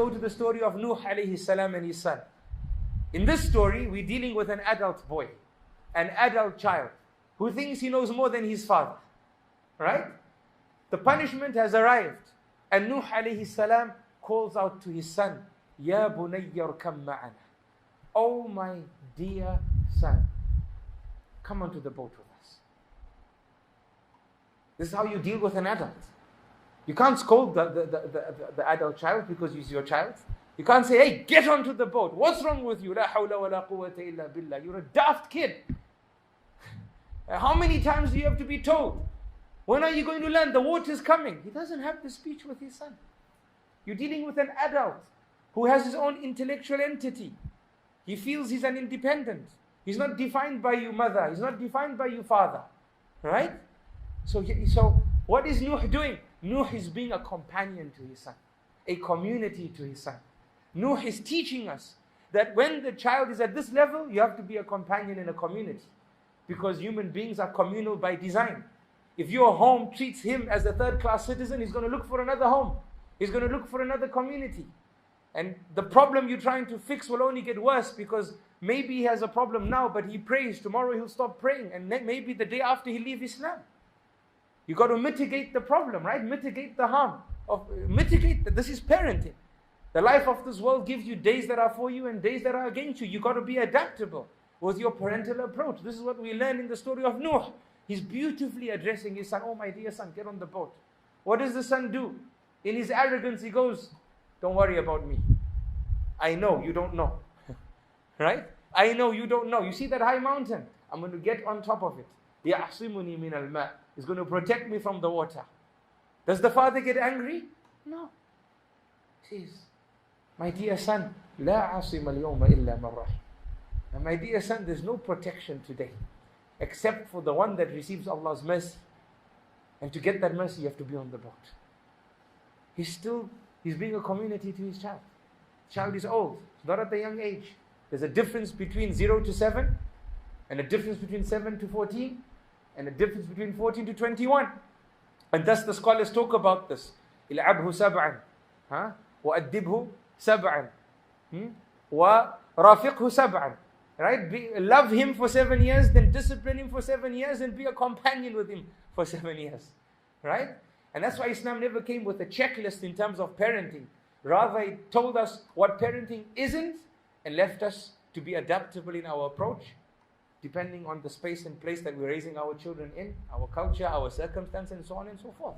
go to the story of Nuh alayhi salam and his son. In this story, we're dealing with an adult boy, an adult child, who thinks he knows more than his father. Right? The punishment has arrived. And Nuh alayhi salam calls out to his son, Ya bunayya irkam ma'ana. Oh my dear son, come onto the boat with us. This is how you deal with an adult. You can't scold the adult child because he's your child. You can't say, hey, get onto the boat. What's wrong with you? La hawla wa la quwwata illa billah. You're a daft kid. How many times do you have to be told? When are you going to land? The water's coming. He doesn't have the speech with his son. You're dealing with an adult who has his own intellectual entity. He feels he's an independent. He's not defined by you, mother. He's not defined by you, father. Right? So what is Nuh doing? Nuh is being a companion to his son, a community to his son. Nuh is teaching us that when the child is at this level, you have to be a companion in a community. Because human beings are communal by design. If your home treats him as a third-class citizen, he's going to look for another home. He's going to look for another community. And the problem you're trying to fix will only get worse because maybe he has a problem now, but he prays. Tomorrow he'll stop praying. And maybe the day after he'll leave Islam. You got to mitigate the problem, right? Mitigate the harm. This is parenting. The life of this world gives you days that are for you and days that are against you. You got to be adaptable with your parental approach. This is what we learn in the story of Nuh. He's beautifully addressing his son. Oh, my dear son, get on the boat. What does the son do? In his arrogance, he goes, don't worry about me. I know you don't know. Right? I know you don't know. You see that high mountain? I'm going to get on top of it. يَعْصِمُنِي مِنَ الْمَاءِ It's going to protect me from the water. Does the father get angry? No. He says, my dear son, لَا عَصِمَ الْيَوْمَ إِلَّا مَنْ رَحِمَ. My dear son, there's no protection today except for the one that receives Allah's mercy. And to get that mercy, you have to be on the boat. He's being a community to his child. The child is old, not at a young age. There's a difference between 0 to 7, and a difference between 7 to 14, and a difference between 14 to 21. And thus the scholars talk about this. إِلْعَبْهُ سَبْعًا وَأَدِّبْهُ سَبْعًا وَرَافِقْهُ سَبْعًا. Right? Love him for 7 years, then discipline him for 7 years, and be a companion with him for 7 years. Right? And that's why Islam never came with a checklist in terms of parenting. Rather, it told us what parenting isn't and left us to be adaptable in our approach, depending on the space and place that we're raising our children in, our culture, our circumstance, and so on and so forth.